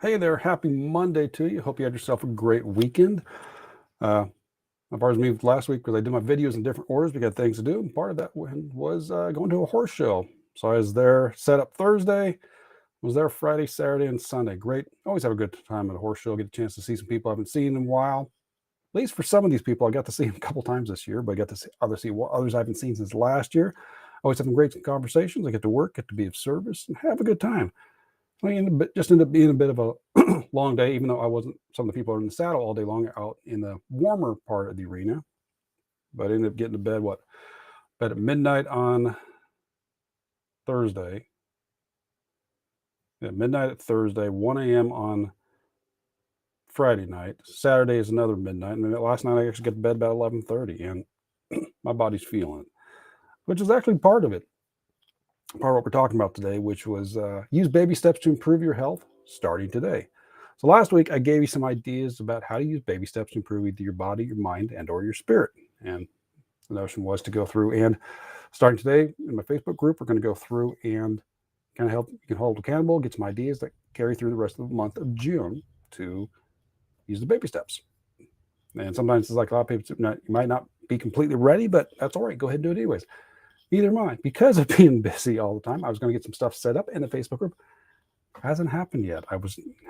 Hey there, happy Monday to you. Hope you had yourself a great weekend. My bars moved last week because I did my videos in different orders. We got things to do. And part of that was going to a horse show. So I was there set up Thursday, was there Friday, Saturday, and Sunday. Great. Always have a good time at a horse show. Get a chance to see some people I haven't seen in a while. At least for some of these people, I got to see them a couple times this year, but I got to see others I haven't seen since last year. Always having great conversations. I get to work, get to be of service, and have a good time. Just ended up being a bit of a long day, even though I wasn't. Some of the people are in the saddle all day long out in the warmer part of the arena. But I ended up getting to bed at midnight on Thursday. At midnight at Thursday, 1 a.m. on Friday night. Saturday is another midnight, and then last night I actually got to bed about 11:30, and my body's feeling it, which is actually part of it. Part of what we're talking about today, which was use baby steps to improve your health starting today. So last week I gave you some ideas about how to use baby steps to improve either your body, your mind, and or your spirit. And the notion was to go through and starting today in my Facebook group, we're going to go through and kind of help you can hold accountable, get some ideas that carry through the rest of the month of June to use the baby steps. And sometimes it's like a lot of people, you might not be completely ready, but that's all right. Go ahead and do it anyways. Neither am I. Because of being busy all the time, I was going to get some stuff set up in the Facebook group. Hasn't happened yet.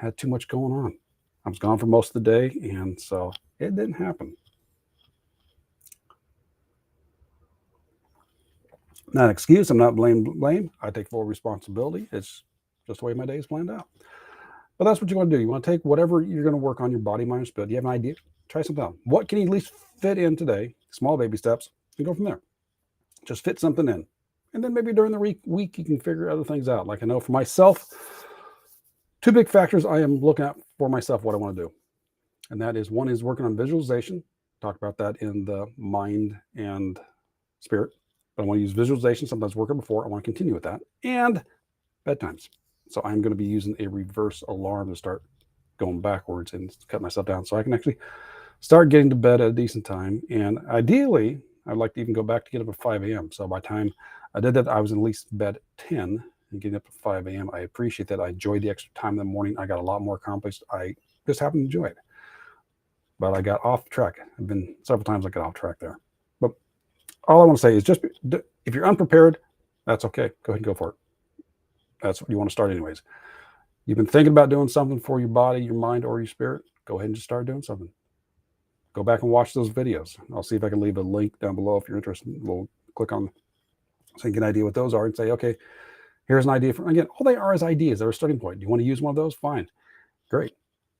Had too much going on. I was gone for most of the day, and so it didn't happen. Not an excuse. I'm not blame. I take full responsibility. It's just the way my day is planned out. But that's what you want to do. You want to take whatever you're going to work on your body, mind, spirit. You have an idea? Try something out. What can you at least fit in today? Small baby steps, and go from there. Just fit something in. And then maybe during the week, you can figure other things out. Like I know for myself, two big factors I am looking at for myself, what I want to do. And that is one is working on visualization. Talk about that in the mind and spirit. But I want to use visualization, sometimes working before. I want to continue with that. And bedtimes. So I'm going to be using a reverse alarm to start going backwards and cut myself down so I can actually start getting to bed at a decent time. And ideally, I'd like to even go back to get up at 5 a.m. So by the time I did that, I was at least bed at 10 and getting up at 5 a.m. I appreciate that. I enjoyed the extra time in the morning. I got a lot more accomplished. I just happened to enjoy it. But I got off track. I've been several times I got off track there. But all I want to say is just if you're unprepared, that's okay. Go ahead and go for it. That's what you want to start anyways. You've been thinking about doing something for your body, your mind, or your spirit. Go ahead and just start doing something. Go back and watch those videos. I'll see if I can leave a link down below if you're interested. We'll click on so you get an idea what those are and say, okay, here's an idea. Again, all they are is ideas. They're a starting point. Do you want to use one of those? Fine. Great.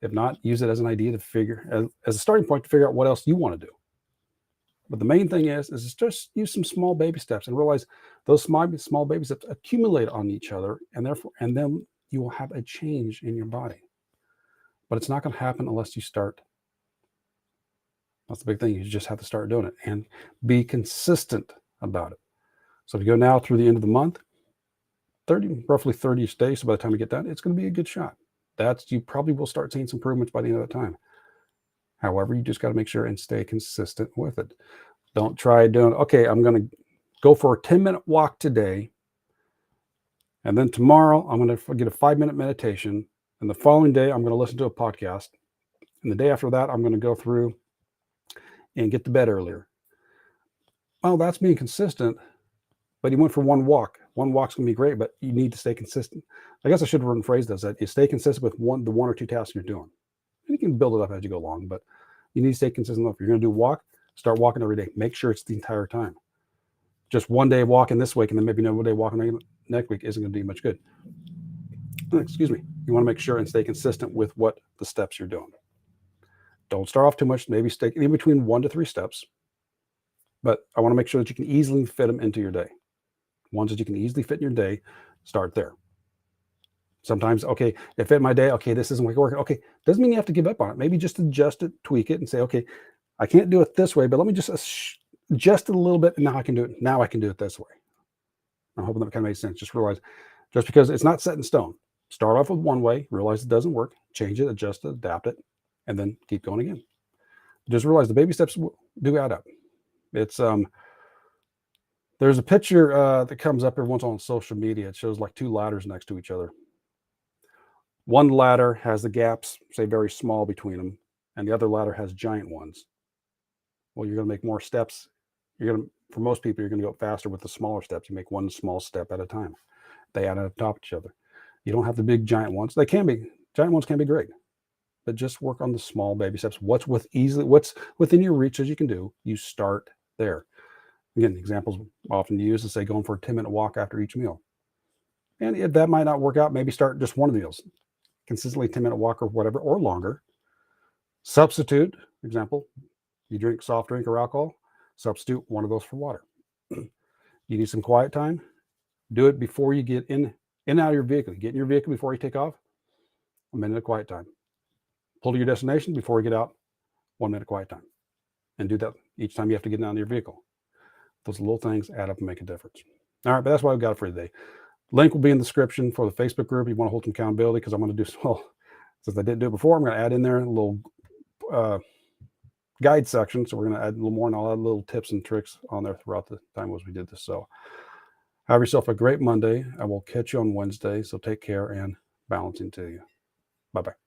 If not, use it as an idea to figure, as a starting point to figure out what else you want to do. But the main thing is just use some small baby steps and realize those small baby steps accumulate on each other, and then you will have a change in your body. But it's not going to happen unless you start. That's the big thing. You just have to start doing it and be consistent about it. So if you go now through the end of the month, roughly 30 days. So by the time you get that, it's going to be a good shot. You probably will start seeing some improvements by the end of that time. However, you just got to make sure and stay consistent with it. Don't try doing, okay, I'm going to go for a 10-minute walk today. And then tomorrow I'm going to get a 5-minute meditation. And the following day, I'm going to listen to a podcast. And the day after that, I'm going to go through and get to bed earlier. Well, that's being consistent, but you went for one walk. One walk's going to be great, but you need to stay consistent. I guess I should have rephrased this, that you stay consistent with the one or two tasks you're doing. And you can build it up as you go along, but you need to stay consistent. If you're going to do a walk, start walking every day. Make sure it's the entire time. Just one day walking this week and then maybe another day walking next week isn't going to do much good. Excuse me. You want to make sure and stay consistent with what the steps you're doing. Don't start off too much. Maybe stay in between 1 to 3 steps. But I want to make sure that you can easily fit them into your day. Ones that you can easily fit in your day, start there. Sometimes, okay, if in my day, okay, this isn't working. Okay, doesn't mean you have to give up on it. Maybe just adjust it, tweak it, and say, okay, I can't do it this way, but let me just adjust it a little bit, and now I can do it. Now I can do it this way. I'm hoping that kind of makes sense. Just realize, just because it's not set in stone, start off with one way, realize it doesn't work, change it, adjust it, adapt it, and then keep going again. Just realize the baby steps do add up. It's there's a picture that comes up every once on social media. It shows like 2 ladders next to each other. One ladder has the gaps, say, very small between them, and the other ladder has giant ones. Well, you're going to make more steps. For most people, you're going to go faster with the smaller steps. You make one small step at a time. They add on top of each other. You don't have the big giant ones. Giant ones can be great, but just work on the small baby steps. What's within your reach as you can do. You start there. Again, examples often used is say going for a 10-minute walk after each meal. And if that might not work out, maybe start just one of the meals, consistently 10-minute walk or whatever, or longer. Substitute, example, you drink soft drink or alcohol, substitute one of those for water. You need some quiet time, do it before you get in and out of your vehicle. Get in your vehicle before you take off, a minute of quiet time. Pull to your destination before you get out, 1 minute quiet time. And do that each time you have to get out of your vehicle. Those little things add up and make a difference. All right, but that's what I've got for you today. Link will be in the description for the Facebook group. You want to hold some accountability, because I'm going to do, since I didn't do it before, I'm going to add in there a little guide section. So we're going to add a little more, and I'll add little tips and tricks on there throughout the time as we did this. So have yourself a great Monday. I will catch you on Wednesday. So take care, and balancing to you. Bye-bye.